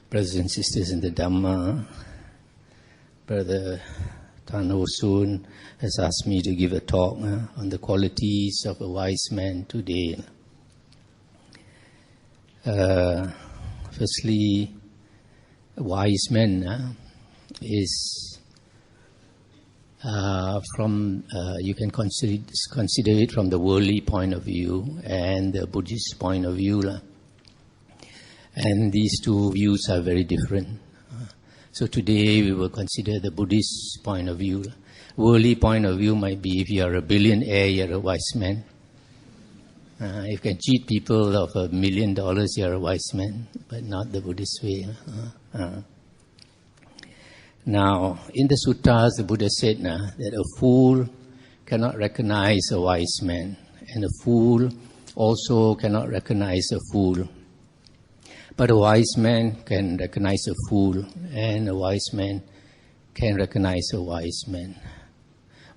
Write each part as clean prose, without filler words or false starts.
Brothers and sisters in the Dhamma, Brother Tan Ho Soon has asked me to give a talk on the qualities of a wise man today. Firstly, a wise man is you can consider it from the worldly point of view and the Buddhist point of view. And these two views are very different. So today we will consider the Buddhist point of view. Worldly point of view might be if you are a billionaire, you're a wise man. If you can cheat people of $1 million, you're a wise man, but not the Buddhist way. Now, in the suttas, the Buddha said that a fool cannot recognize a wise man, and a fool also cannot recognize a fool. But a wise man can recognize a fool, and a wise man can recognize a wise man.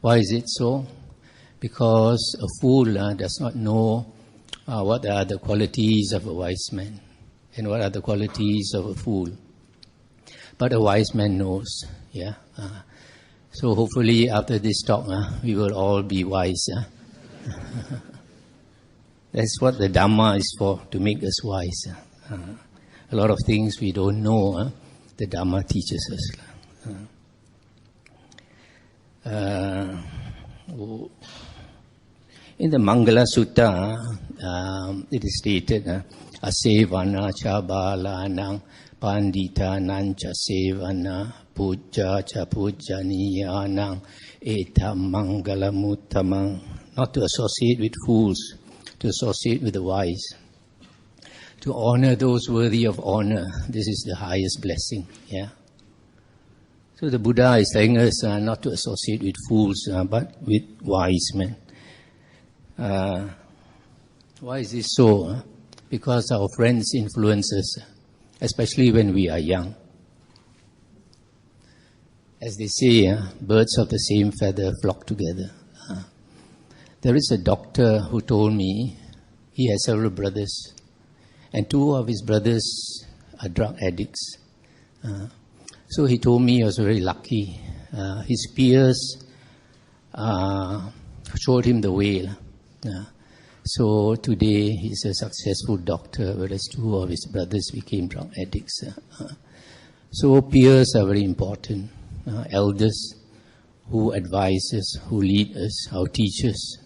Why is it so? Because a fool does not know what are the qualities of a wise man and what are the qualities of a fool. But a wise man knows. So hopefully after this talk, we will all be wise. That's what the Dhamma is for, to make us wise. A lot of things we don't know, the Dhamma teaches us. In the Mangala Sutta, it is stated, Asevana cha balanang pandita nancha sevana puja cha pujaniyanang etam mangala muttamang. Not to associate with fools, to associate with the wise. To honor those worthy of honor, this is the highest blessing. So the Buddha is telling us not to associate with fools, but with wise men. Why is this so? Because our friends influence us, especially when we are young. As they say, birds of the same feather flock together. There is a doctor who told me he has several brothers, and two of his brothers are drug addicts. So he told me he was very lucky. His peers showed him the way. So today he's a successful doctor, whereas two of his brothers became drug addicts. So peers are very important. Elders who advise us, who lead us, our teachers,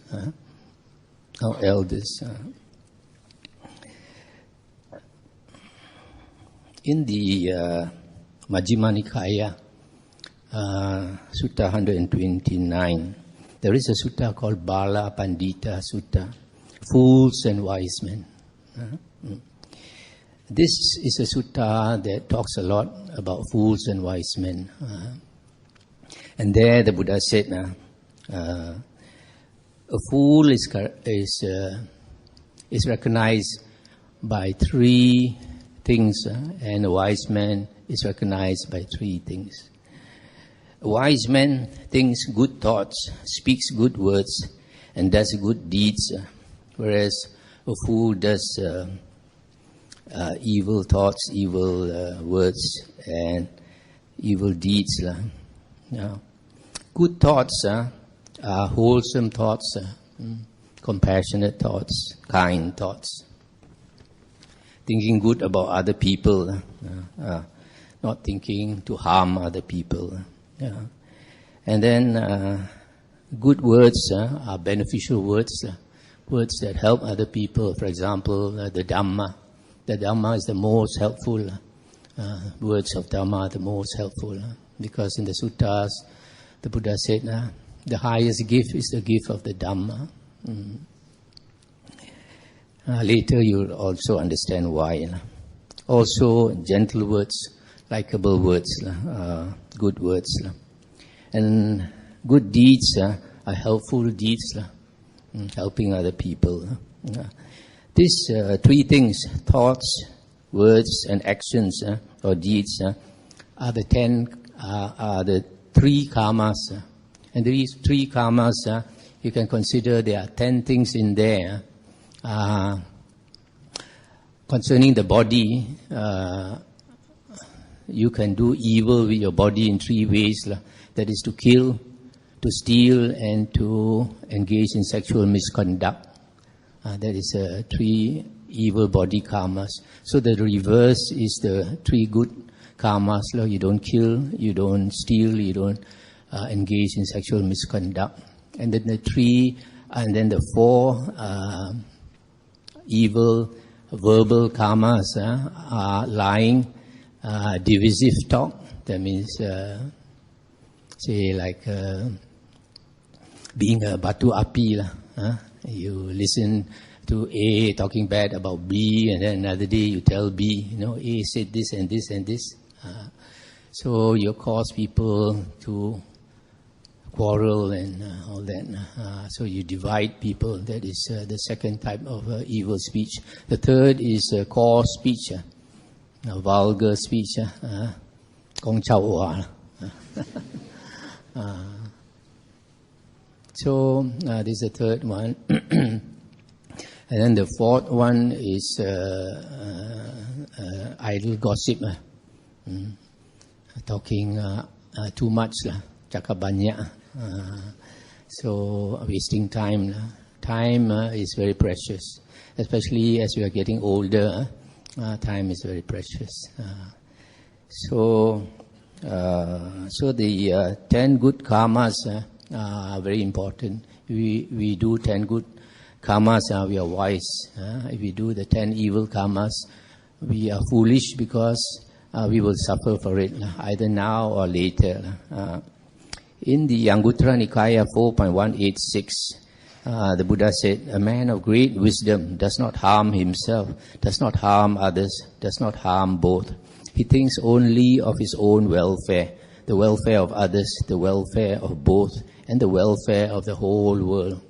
our elders. In the Majjhima Nikaya, Sutta 129, there is a sutta called Bala Pandita Sutta, Fools and Wise Men. This is a sutta that talks a lot about fools and wise men. And there the Buddha said, a fool is recognized by three things, and a wise man is recognized by three things. A wise man thinks good thoughts, speaks good words, and does good deeds, whereas a fool does evil thoughts, evil words, and evil deeds. Good thoughts are wholesome thoughts, compassionate thoughts, kind thoughts. Thinking good about other people, not thinking to harm other people. And then good words are beneficial words, words that help other people. For example, the Dhamma. The Dhamma is the most helpful. Words of Dhamma are the most helpful. Because in the suttas, the Buddha said, the highest gift is the gift of the Dhamma. Later you will also understand why. Also, gentle words, likable words, good words. And good deeds are helpful deeds, helping other people. These three things, thoughts, words, and actions or deeds, are the three karmas. And these three karmas, you can consider there are 10 things in there. Concerning the body, you can do evil with your body in 3 ways. That is to kill, to steal, and to engage in sexual misconduct. That is 3 evil body karmas. So the reverse is the 3 good karmas. You don't kill, you don't steal, you don't engage in sexual misconduct. And then the 4 evil verbal karmas are lying, divisive talk. That means, say like being a batu api. You listen to A talking bad about B, and then another day you tell B, A said this and this and this. So you cause people to quarrel and all that. So you divide people. That is the second type of evil speech. The third is coarse speech, vulgar speech, gong chao hua. So this is the third one. And then the fourth one is idle gossip, talking too much, cakap banyak. So wasting time. Time is very precious, especially as we are getting older. Time is very precious. So the 10 good karmas are very important. We do 10 good karmas, we are wise. If we do the 10 evil karmas, we are foolish because we will suffer for it, either now or later. In the Anguttara Nikaya 4.186, the Buddha said, a man of great wisdom does not harm himself, does not harm others, does not harm both. He thinks only of his own welfare, the welfare of others, the welfare of both, and the welfare of the whole world.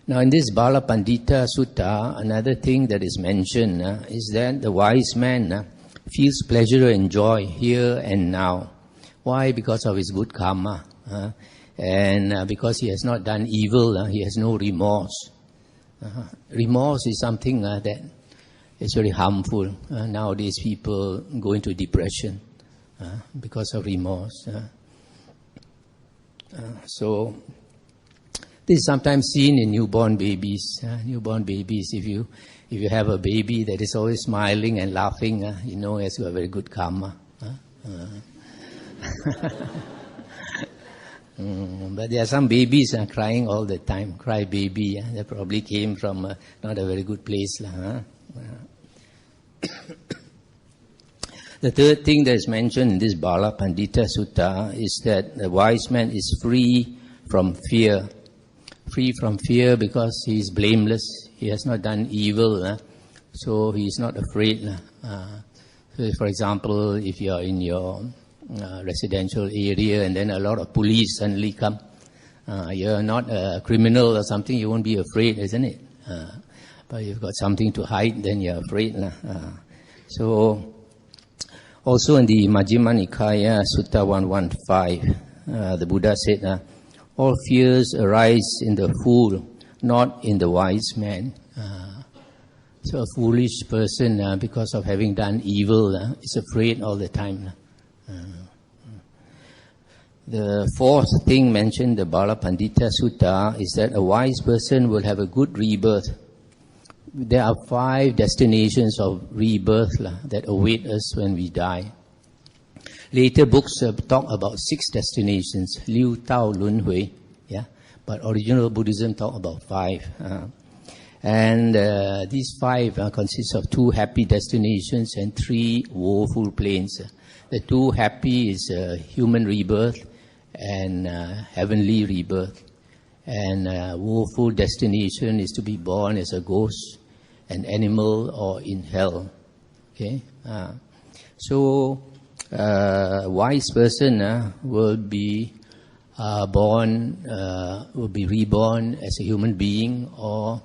Now in this Bala Pandita Sutta, another thing that is mentioned is that the wise man feels pleasure and joy here and now. Why? Because of his good karma. And because he has not done evil, he has no remorse. Remorse is something that is very harmful. Nowadays people go into depression because of remorse. So this is sometimes seen in newborn babies. Newborn babies, if you have a baby that is always smiling and laughing, you know he has got very good karma. But there are some babies crying all the time, cry baby. They probably came from not a very good place. The third thing that is mentioned in this Bala Pandita Sutta is that the wise man is free from fear. Free from fear because he is blameless. He has not done evil, so he is not afraid. So for example, if you are in your residential area and then a lot of police suddenly come, you're not a criminal or something, you won't be afraid, isn't it? But if you've got something to hide, then you're afraid. So also in the Majjhima Nikaya Sutta 115, the Buddha said, all fears arise in the fool, not in the wise man. So a foolish person, because of having done evil, is afraid all the time. The fourth thing mentioned in the Bala Pandita Sutta is that a wise person will have a good rebirth. There are 5 destinations of rebirth that await us when we die. Later books talk about 6 destinations, Liu, Tao, Lun, Hui. Yeah? But original Buddhism talk about 5. And these 5 consist of 2 happy destinations and 3 woeful planes. The 2 happy is human rebirth and heavenly rebirth. And woeful destination is to be born as a ghost, an animal, or in hell. Okay? So a wise person will be reborn as a human being or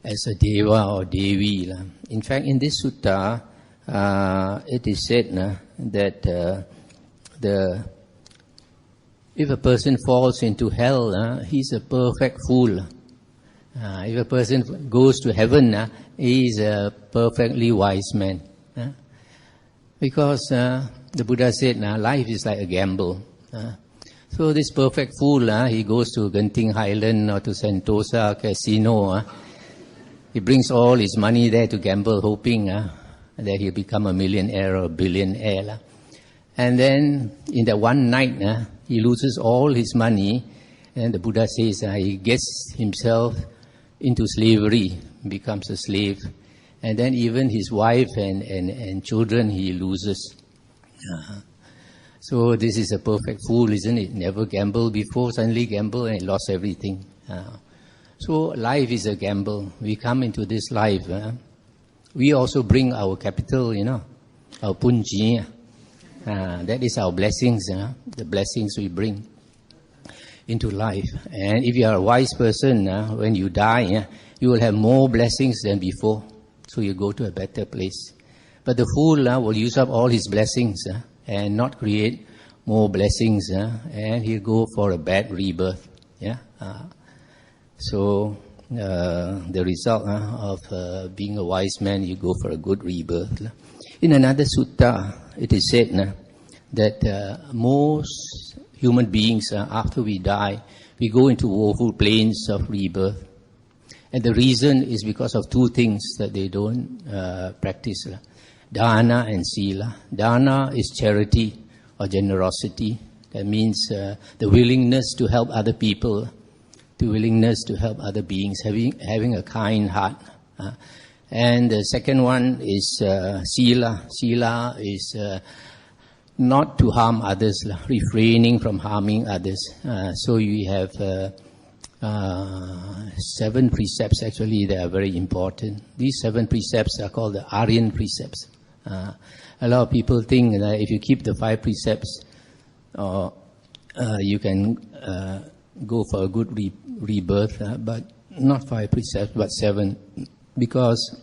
as a deva or devi. In fact, in this sutta, it is said that if a person falls into hell, he's a perfect fool. If a person goes to heaven, he is a perfectly wise man. Because the Buddha said, life is like a gamble. So this perfect fool, he goes to Genting Highland or to Sentosa Casino. He brings all his money there to gamble, hoping that he'll become a millionaire or a billionaire. And then in that one night, he loses all his money. And the Buddha says he gets himself into slavery, becomes a slave. And then even his wife and children he loses. So this is a perfect fool, isn't it? Never gambled before, suddenly gambled and lost everything. So life is a gamble. We come into this life. We also bring our capital, our punji. That is our blessings, the blessings we bring into life. And if you are a wise person, when you die, you will have more blessings than before. So you go to a better place. But the fool will use up all his blessings and not create more blessings, and he'll go for a bad rebirth. So the result of being a wise man, you go for a good rebirth. In another sutta, it is said that most human beings, after we die, we go into woeful plains of rebirth. And the reason is because of two things that they don't practice. Dana and sila. Dana is charity or generosity. That means the willingness to help other people, the willingness to help other beings, having a kind heart. And the second one is sila. Sila is not to harm others, refraining from harming others. So you have 7 precepts actually that are very important. These 7 precepts are called the Aryan precepts. A lot of people think that if you keep the 5 precepts, you can go for a good rebirth, but not 5 precepts, but 7, because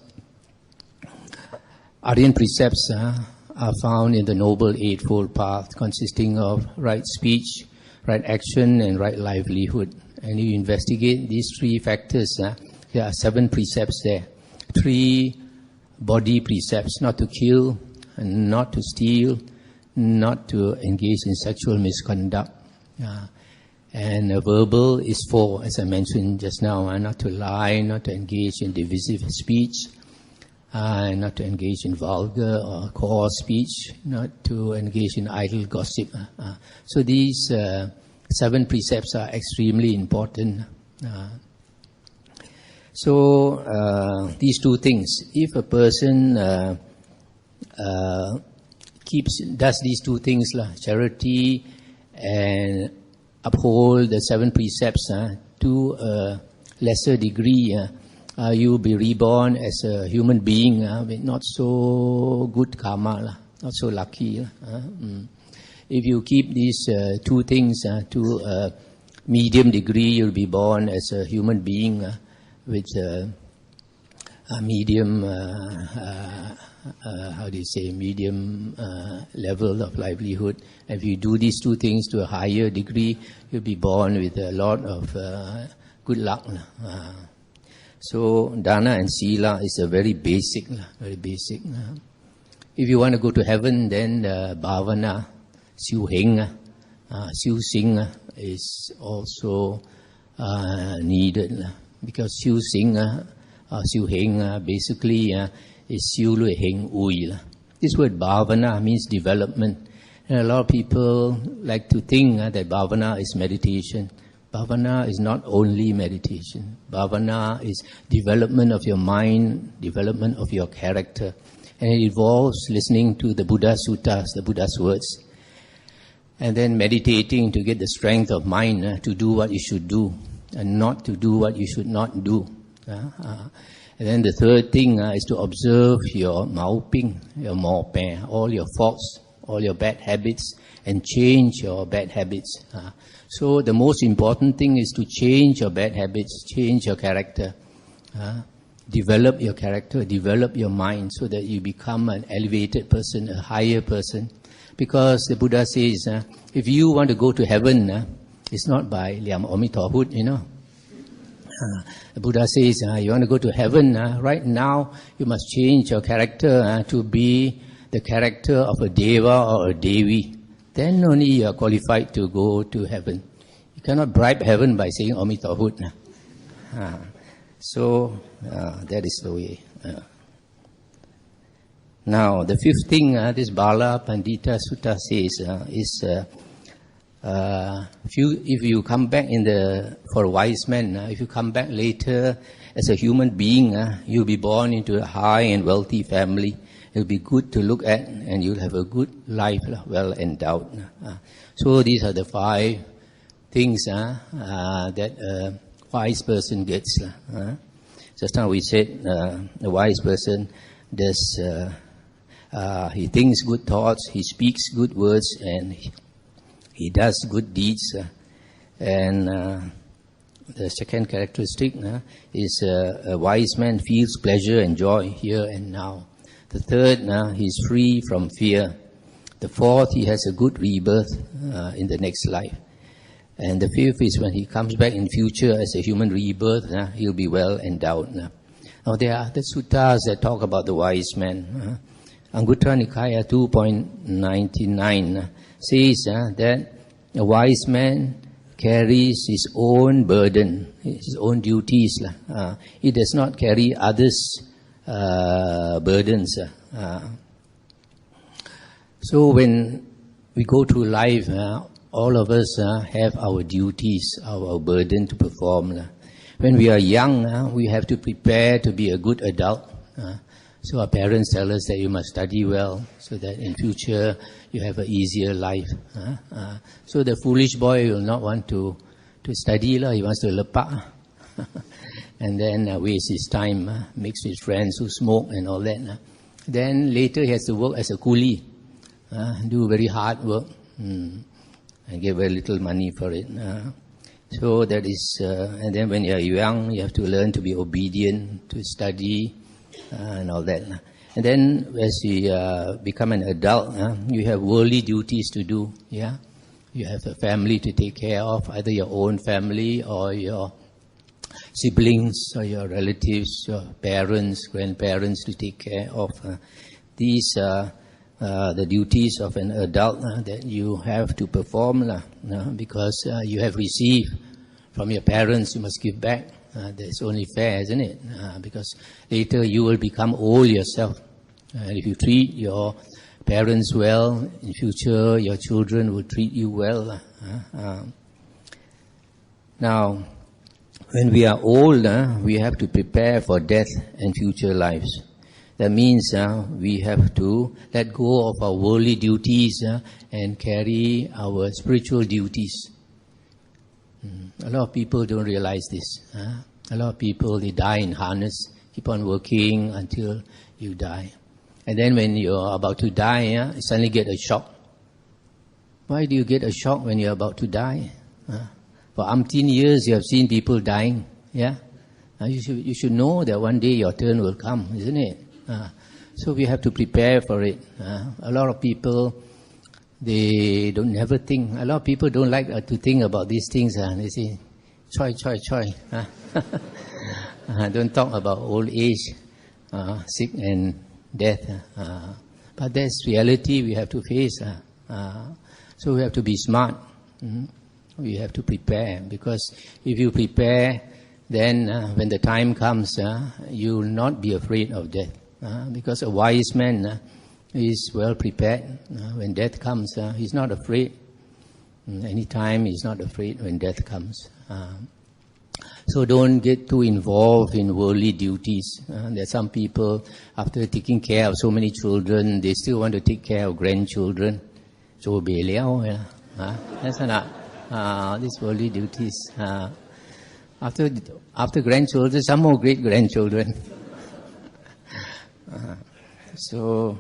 Aryan precepts are found in the Noble Eightfold Path, consisting of right speech, right action, and right livelihood. And you investigate these 3 factors, there are 7 precepts there. 3 body precepts: not to kill, not to steal, not to engage in sexual misconduct. And verbal is 4, as I mentioned just now: not to lie, not to engage in divisive speech, not to engage in vulgar or coarse speech, not to engage in idle gossip. So these 7 precepts are extremely important. So these 2 things, if a person does these 2 things, charity and uphold the 7 precepts to a lesser degree, you will be reborn as a human being with not so good karma, not so lucky. If you keep these 2 things to a medium degree, you'll be born as a human being with a medium, medium level of livelihood. If you do these 2 things to a higher degree, you'll be born with a lot of good luck. So dana and sila is a very basic. If you want to go to heaven, then bhavana, siu heng, siu sing is also needed, because siu sing, siu heng basically is siu lui heng ui. This word bhavana means development, and a lot of people like to think that bhavana is meditation. Bhavana is not only meditation. Bhavana is development of your mind, development of your character. And it involves listening to the Buddha suttas, the Buddha's words, and then meditating to get the strength of mind to do what you should do and not to do what you should not do. And then the third thing is to observe your maoping, your maopeng, all your faults, all your bad habits, and change your bad habits. So the most important thing is to change your bad habits, change your character, develop your character, develop your mind so that you become an elevated person, a higher person. Because the Buddha says, if you want to go to heaven, it's not by liam omitahut, The Buddha says, you want to go to heaven, right now you must change your character to be the character of a deva or a devi, then only you are qualified to go to heaven. You cannot bribe heaven by saying Amitahut. So that is the way. Now, the fifth thing this Bala Pandita Sutta says is if you come back for a wise man, if you come back later as a human being, you'll be born into a high and wealthy family. It'll be good to look at, and you'll have a good life, well endowed. So these are the 5 things that a wise person gets. Just now we said a wise person does. He thinks good thoughts, he speaks good words, and he does good deeds. And the second characteristic is a wise man feels pleasure and joy here and now. The third, he is free from fear. The fourth, he has a good rebirth in the next life. And the fifth is when he comes back in future as a human rebirth, he'll be well endowed. Now there are the suttas that talk about the wise man. Anguttara Nikaya 2.99 says that a wise man carries his own burden, his own duties. He does not carry others' burdens. So when we go through life, all of us have our duties, our burden to perform. When we are young, we have to prepare to be a good adult. So our parents tell us that you must study well so that in future you have an easier life. So the foolish boy will not want to study, he wants to lepak. And then waste his time, mix with friends who smoke and all that. Then later he has to work as a coolie, do very hard work, and get very little money for it. So that is, and then when you are young, you have to learn to be obedient, to study, and all that. And then as you become an adult, you have worldly duties to do. Yeah, you have a family to take care of, either your own family or your siblings or your relatives, your parents, grandparents to take care of. These are the duties of an adult that you have to perform because you have received from your parents, you must give back. That's only fair, isn't it? Because later you will become old yourself. And if you treat your parents well, in future your children will treat you well. Now, when we are old, we have to prepare for death and future lives. That means we have to let go of our worldly duties and carry our spiritual duties. A lot of people don't realize this. A lot of people, they die in harness, keep on working until you die. And then when you're about to die, you suddenly get a shock. Why do you get a shock when you're about to die? For umpteen years you have seen people dying. Yeah, you should know that one day your turn will come, isn't it? So we have to prepare for it. A lot of people, they don't never think. A lot of people don't like to think about these things. They say, "Choi." Don't talk about old age, sick and death. But that's reality we have to face. So we have to be smart. We have to prepare, because if you prepare, then when the time comes, you will not be afraid of death. Because a wise man is well prepared. When death comes, he's not afraid. Anytime he's not afraid when death comes. So don't get too involved in worldly duties. There are some people, after taking care of so many children, they still want to take care of grandchildren. So be liao, that's not these worldly duties. After grandchildren, some more great grandchildren. So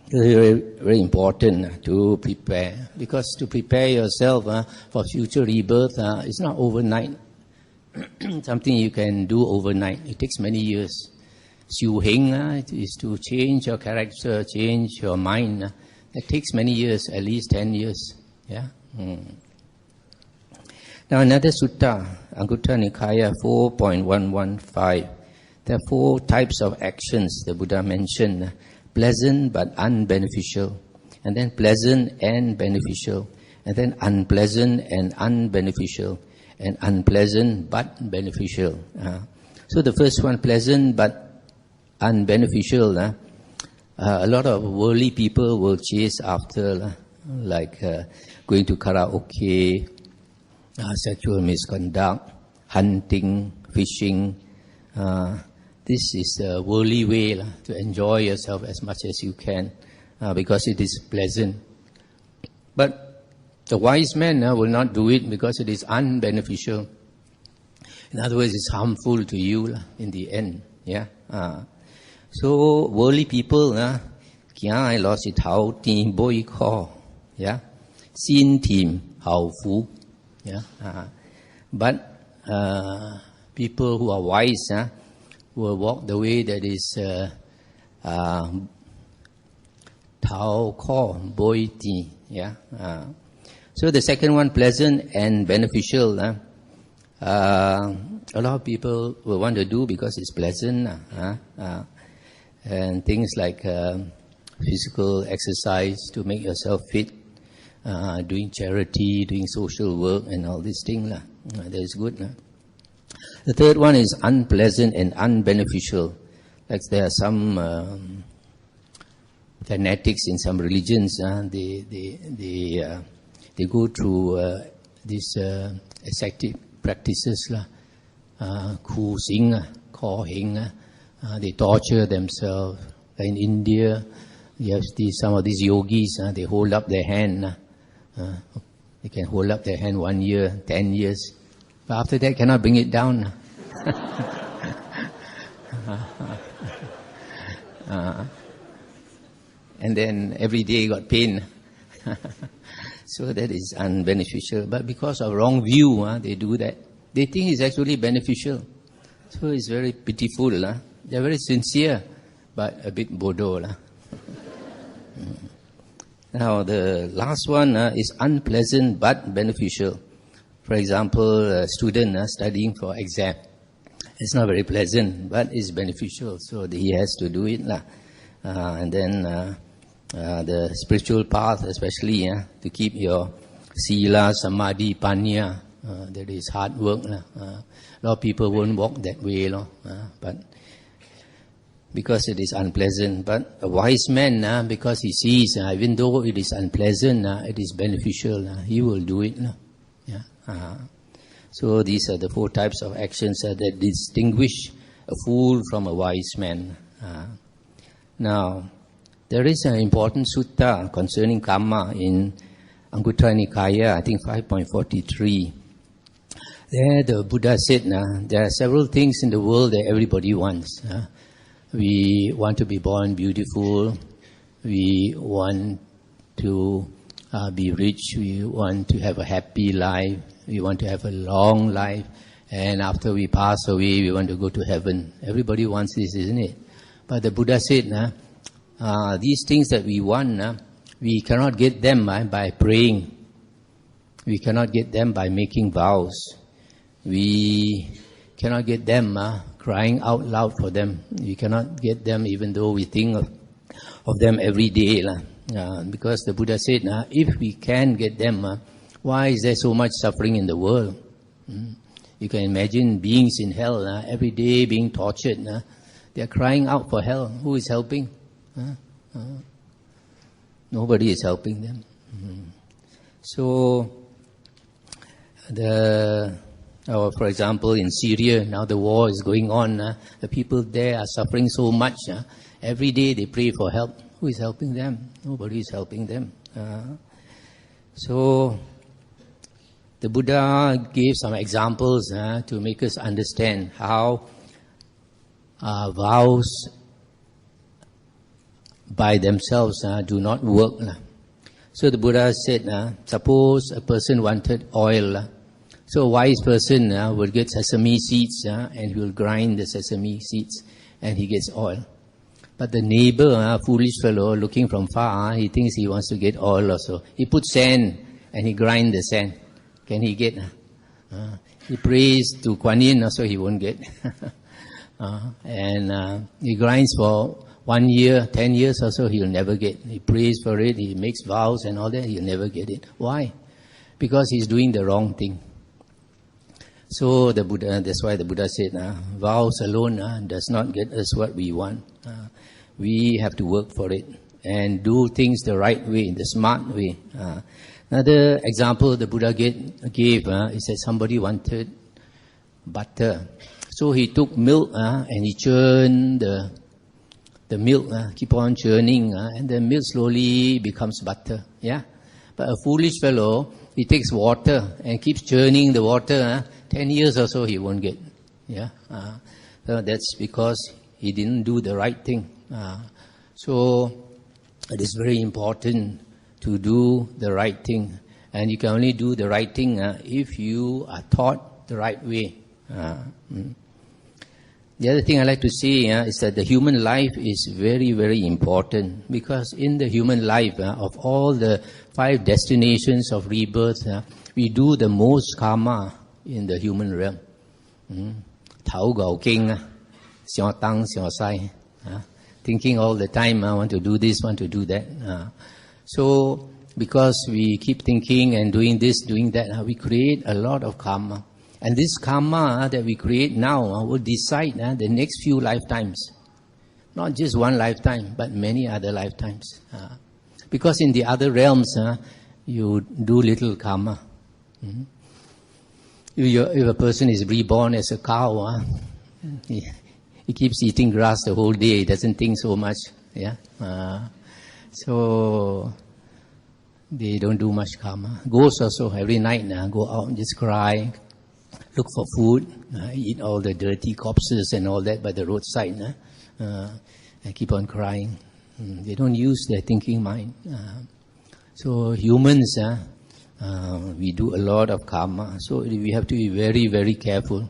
it's very, very important to prepare, because to prepare yourself for future rebirth is not overnight. Something you can do overnight. It takes many years. Xiu Heng is to change your character, change your mind. It takes many years, at least 10 years. Yeah. Now another sutta, Anguttara Nikaya 4.115. There are 4 types of actions the Buddha mentioned. pleasant but unbeneficial, and then pleasant and beneficial, and then unpleasant and unbeneficial, and unpleasant but beneficial. So the first one, pleasant but unbeneficial, a lot of worldly people will chase after, like going to karaoke, sexual misconduct, hunting, fishing. This is the worldly way to enjoy yourself as much as you can because it is pleasant. But the wise man will not do it because it is unbeneficial. In other words, it's harmful to you in the end. Yeah. So worldly people, kia ai lo si thao ti boi kho, yeah, xin tim hao fu, yeah. But people who are wise will walk the way that is Tao Ko Boi Ti. Yeah. So the second one, pleasant and beneficial. A lot of people will want to do because it's pleasant. And things like physical exercise to make yourself fit, doing charity, doing social work, and all these things. That is good. The third one is unpleasant and unbeneficial. Like there are some fanatics in some religions. They go through these ascetic practices, Ku Sing, Ko Hing. They torture themselves. In India, you have some of these yogis. They hold up their hand. They can hold up their hand 1 year, 10 years. But after that, cannot bring it down. And then every day got pain. So that is unbeneficial. But because of wrong view, they do that. They think it's actually beneficial. So it's very pitiful. They're very sincere, but a bit bodoh. Now the last one is unpleasant but beneficial. For example, a student studying for exam. It's not very pleasant, but it's beneficial, so he has to do it. And then the spiritual path, especially to keep your sila, samadhi, panya, that is hard work. A lot of people won't walk that way, but because it is unpleasant. But a wise man, because he sees, even though it is unpleasant, it is beneficial, he will do it. So these are the 4 types of actions that distinguish a fool from a wise man. Now, there is an important sutta concerning karma in Anguttara Nikaya, I think 5.43. There the Buddha said, there are several things in the world that everybody wants. We want to be born beautiful. We want to be rich. We want to have a happy life. We want to have a long life. And after we pass away, we want to go to heaven. Everybody wants this, isn't it? But the Buddha said, these things that we want, we cannot get them by praying. We cannot get them by making vows. We cannot get them crying out loud for them. We cannot get them even though we think of them every day. Because the Buddha said, if we can get them, why is there so much suffering in the world? You can imagine beings in hell every day being tortured. They are crying out for hell. Who is helping? Nobody is helping them. So, for example, in Syria, now the war is going on. The people there are suffering so much. Every day they pray for help. Who is helping them? Nobody is helping them. So, the Buddha gave some examples to make us understand how vows by themselves do not work. So the Buddha said, suppose a person wanted oil. So a wise person will get sesame seeds and he will grind the sesame seeds and he gets oil. But the neighbor, foolish fellow, looking from far, he thinks he wants to get oil also. He puts sand and he grinds the sand. Can he get? He prays to Kuan Yin, so he won't get. And he grinds for 1 year, 10 years or so, he'll never get. He prays for it, he makes vows and all that, he'll never get it. Why? Because he's doing the wrong thing. So the Buddha, that's why the Buddha said, vows alone does not get us what we want. We have to work for it and do things the right way, the smart way. Another example the Buddha gave is that somebody wanted butter. So he took milk and he churned the milk, keep on churning, and the milk slowly becomes butter. Yeah, but a foolish fellow, he takes water and keeps churning the water. 10 years or so he won't get. Yeah, so that's because he didn't do the right thing. So it is very important to do the right thing, and you can only do the right thing if you are taught the right way. The other thing I like to say is that the human life is very, very important, because in the human life, of all the 5 destinations of rebirth, we do the most karma in the human realm. Thao gao king, xiao tang, xiao sai. Thinking all the time, I want to do this, want to do that. So, because we keep thinking and doing this, doing that, we create a lot of karma. And this karma that we create now will decide the next few lifetimes. Not just one lifetime, but many other lifetimes. Because in the other realms, you do little karma. If a person is reborn as a cow, he keeps eating grass the whole day, he doesn't think so much. Yeah. So they don't do much karma. Ghosts also, every night go out and just cry, look for food, eat all the dirty corpses and all that by the roadside, and keep on crying. They don't use their thinking mind. So humans, we do a lot of karma. So we have to be very, very careful.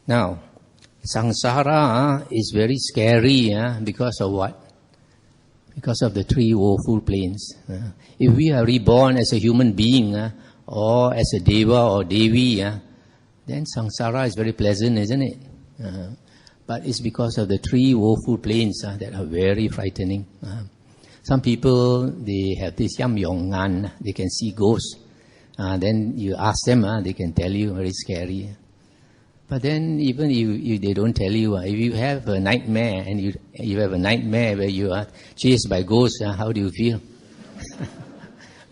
Now, samsara is very scary because of what? Because of the 3 woeful planes. If we are reborn as a human being or as a deva or devi, then samsara is very pleasant, isn't it? But it's because of the 3 woeful planes that are very frightening. Some people, they have this yam yong ngan, they can see ghosts. Then you ask them, they can tell you, very scary. But then even if they don't tell you, if you have a nightmare and you have a nightmare where you are chased by ghosts, how do you feel?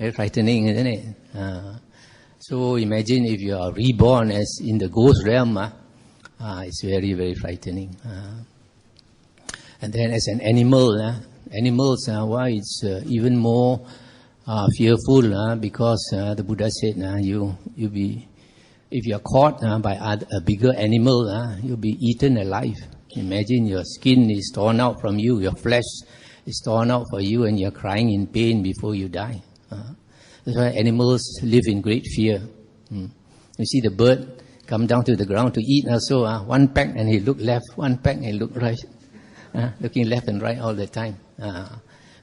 Very frightening, isn't it? So imagine if you are reborn as in the ghost realm, it's very, very frightening. And then as an animal, animals, why it's even more fearful, because the Buddha said, if you are caught by a bigger animal, you'll be eaten alive. Imagine your skin is torn out from you, your flesh is torn out for you, and you're crying in pain before you die. That's why animals live in great fear. You see the bird come down to the ground to eat also, one peck and he look left, one peck and he look right, looking left and right all the time.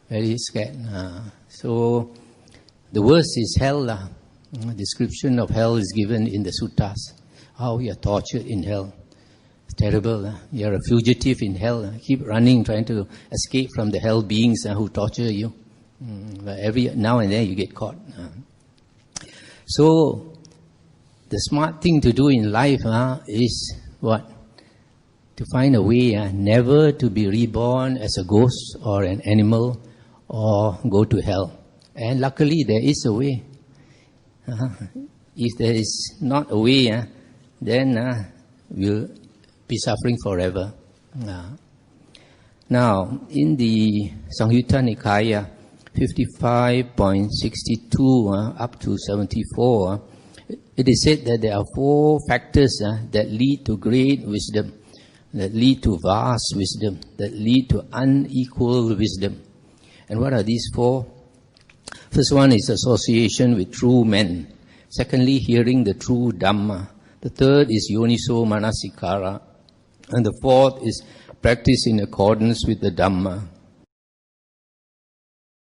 Very scared. So the worst is hell. Description of hell is given in the suttas. How you are tortured in hell. It's terrible. You are a fugitive in hell. Keep running, trying to escape from the hell beings who torture you. But every now and then you get caught. So the smart thing to do in life is what? To find a way never to be reborn as a ghost or an animal or go to hell. And luckily there is a way. If there is not a way, then we'll be suffering forever. Now, in the Samyutta Nikaya 55.62 up to 74, it is said that there are 4 factors that lead to great wisdom, that lead to vast wisdom, that lead to unequal wisdom. And what are these 4? First one is association with true men. Secondly, hearing the true Dhamma. The third is yoniso manasikara. And the fourth is practice in accordance with the Dhamma.